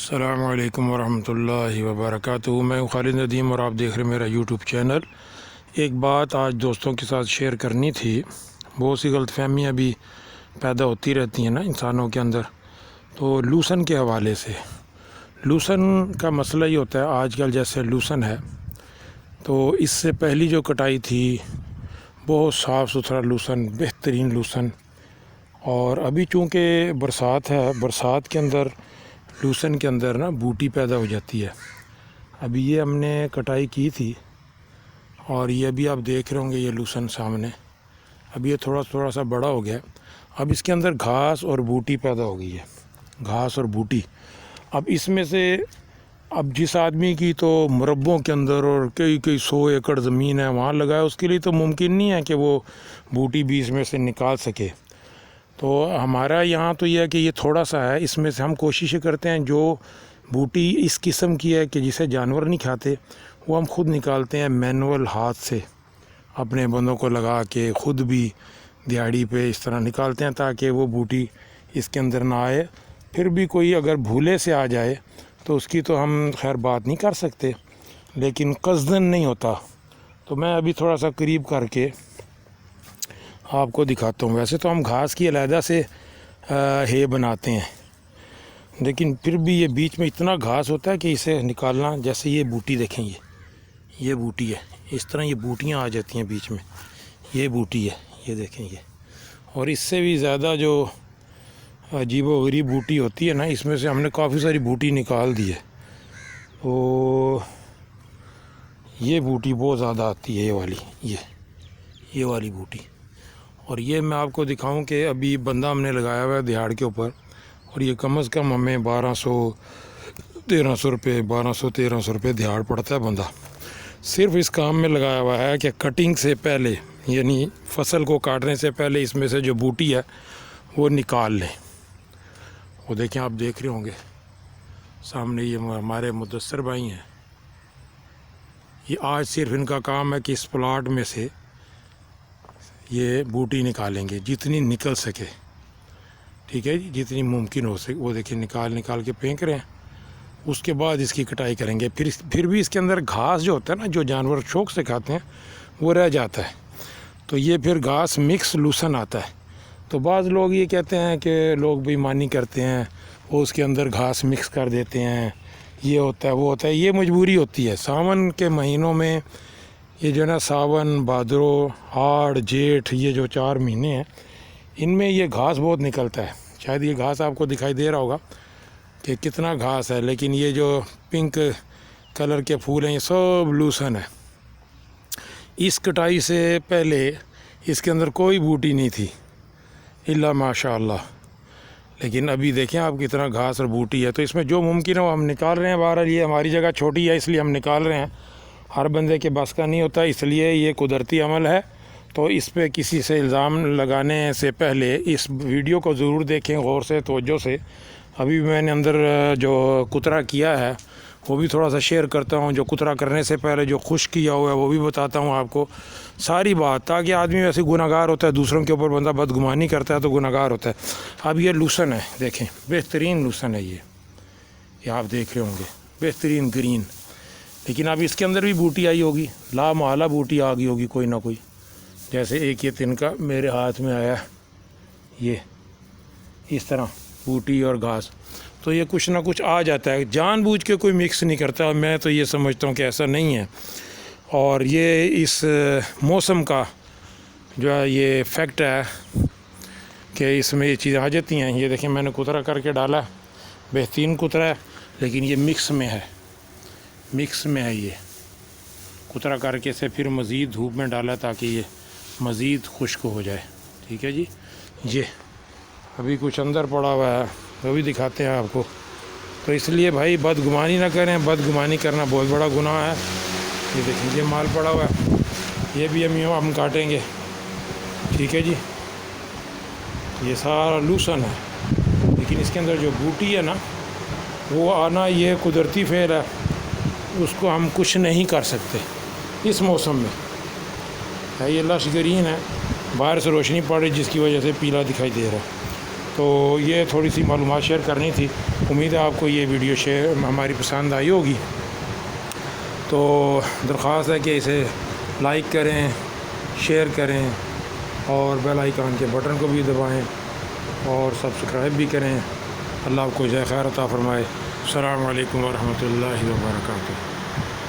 अस्सलामु अलैकुम वरहमतुल्लाहि वबरकातुहू। मैं खालिद नदीम और आप देख रहे हैं मेरा यूट्यूब चैनल। एक बात आज दोस्तों के साथ शेयर करनी थी। बहुत सी गलतफहमियाँ भी पैदा होती रहती हैं ना इंसानों के अंदर। तो लूसन के हवाले से, लूसन का मसला ये होता है आजकल, जैसे लूसन है तो इससे पहली जो कटाई थी बहुत साफ़ सुथरा लूसन, बेहतरीन लूसन। और अभी चूँकि बरसात है, बरसात के अंदर लूसन के अंदर ना बूटी पैदा हो जाती है। अभी ये हमने कटाई की थी और ये अभी आप देख रहे होंगे, ये लूसन सामने अभी ये थोड़ा सा बड़ा हो गया। अब इसके अंदर घास और बूटी पैदा हो गई है, घास और बूटी। अब इसमें से अब जिस आदमी की तो मुरब्बों के अंदर और कई 100 एकड़ ज़मीन है वहाँ लगाया, उसके लिए तो मुमकिन नहीं है कि वो बूटी भी इसमें से निकाल सके। तो हमारा यहाँ तो यह है कि ये थोड़ा सा है, इसमें से हम कोशिश करते हैं जो बूटी इस किस्म की है कि जिसे जानवर नहीं खाते वो हम खुद निकालते हैं मैनुअल, हाथ से अपने बंदों को लगा के खुद भी दिहाड़ी पे इस तरह निकालते हैं ताकि वो बूटी इसके अंदर ना आए। फिर भी कोई अगर भूले से आ जाए तो उसकी तो हम खैर बात नहीं कर सकते, लेकिन कस्दन नहीं होता। तो मैं अभी थोड़ा सा करीब करके आपको दिखाता हूँ। वैसे तो हम घास की अलहदा से है बनाते हैं, लेकिन फिर भी ये बीच में इतना घास होता है कि इसे निकालना, जैसे ये बूटी देखें, ये बूटी है, इस तरह ये बूटियाँ आ जाती हैं बीच में, ये बूटी है, ये देखें ये। और इससे भी ज़्यादा जो अजीबोगरीब बूटी होती है ना, इसमें से हमने काफ़ी सारी बूटी निकाल दी है। तो ये बूटी बहुत ज़्यादा आती है, ये वाली, ये वाली बूटी। और ये मैं आपको दिखाऊं कि अभी बंदा हमने लगाया हुआ है दिहाड़ के ऊपर, और ये कम से कम हमें 1200-1300 रुपये, 1200-1300 रुपये दिहाड़ पड़ता है। बंदा सिर्फ इस काम में लगाया हुआ है कि कटिंग से पहले, यानी फसल को काटने से पहले इसमें से जो बूटी है वो निकाल लें। वो देखें, आप देख रहे होंगे सामने, ये हमारे मुदस्सर भाई हैं। ये आज सिर्फ इनका काम है कि इस प्लाट में से ये बूटी निकालेंगे जितनी निकल सके, ठीक है जी, जितनी मुमकिन हो सके। वो देखिए निकाल के फेंक रहे हैं। उसके बाद इसकी कटाई करेंगे। फिर भी इसके अंदर घास जो होता है ना, जो जानवर शौक से खाते हैं, वो रह जाता है। तो ये फिर घास मिक्स लूसन आता है। तो बाज़ लोग ये कहते हैं कि लोग बेईमानी करते हैं, वो उसके अंदर घास मिक्स कर देते हैं, ये होता है वो होता है। ये मजबूरी होती है। सावन के महीनों में ये जो है ना, सावन, भादरों, हाड़, जेठ, ये जो 4 महीने हैं, इनमें ये घास बहुत निकलता है। शायद ये घास आपको दिखाई दे रहा होगा कि कितना घास है, लेकिन ये जो पिंक कलर के फूल हैं ये सब लूसन है। इस कटाई से पहले इसके अंदर कोई बूटी नहीं थी, इल्ला माशाअल्लाह। लेकिन अभी देखें आप कितना घास और बूटी है। तो इसमें जो मुमकिन है वो हम निकाल रहे हैं। बहरहाल ये हमारी जगह छोटी है इसलिए हम निकाल रहे हैं, हर बंदे के बस का नहीं होता, इसलिए ये कुदरती अमल है। तो इस पे किसी से इल्ज़ाम लगाने से पहले इस वीडियो को ज़रूर देखें गौर से, तवज्जो से। अभी मैंने अंदर जो कुतरा किया है वो भी थोड़ा सा शेयर करता हूँ। जो कुतरा करने से पहले जो खुश किया हुआ है वो भी बताता हूँ आपको, सारी बात, ताकि आदमी वैसे गुनाहगार होता है, दूसरों के ऊपर बंदा बदगुमानी करता है तो गुनाहगार होता है। अब ये लूसन है, देखें बेहतरीन लूसन है ये आप देख रहे होंगे, बेहतरीन ग्रीन। लेकिन अब इसके अंदर भी बूटी आई होगी, लामाला बूटी आ गई होगी कोई ना कोई। जैसे एक ये तिनका मेरे हाथ में आया, ये इस तरह बूटी और घास, तो ये कुछ ना कुछ आ जाता है। जानबूझ के कोई मिक्स नहीं करता। मैं तो ये समझता हूँ कि ऐसा नहीं है। और ये इस मौसम का जो है ये फैक्ट है कि इसमें ये चीज़ें आ जाती हैं। ये देखें मैंने कुतरा करके डाला, बेहतरीन कुतरा है, लेकिन ये मिक्स में है, ये कुतरा करके से फिर मज़ीद धूप में डाला ताकि ये मज़ीद खुश्क हो जाए। ठीक है जी। ये अभी कुछ अंदर पड़ा हुआ है, वो भी दिखाते हैं आपको। तो इसलिए भाई बदगुमानी ना करें, बदगुमानी करना बहुत बड़ा गुनाह है। ये देखिए ये माल पड़ा हुआ है, ये भी हम काटेंगे। ठीक है जी। ये सारा लूसन है, लेकिन इसके अंदर जो बूटी है ना, वो आना ये कुदरती फेल है, उसको हम कुछ नहीं कर सकते इस मौसम में। है ये लश ग्रीन है, बाहर से रोशनी पड़ रही जिसकी वजह से पीला दिखाई दे रहा है। तो ये थोड़ी सी मालूमात शेयर करनी थी। उम्मीद है आपको ये वीडियो शेयर हमारी पसंद आई होगी। तो दरख्वास्त है कि इसे लाइक करें, शेयर करें और बेल आइकन के बटन को भी दबाएं और सब्सक्राइब भी करें। अल्लाह आपको जय खैर अता फ़रमाए। अस्सलामु अलैकुम व रहमतुल्लाहि व बरकातुहू।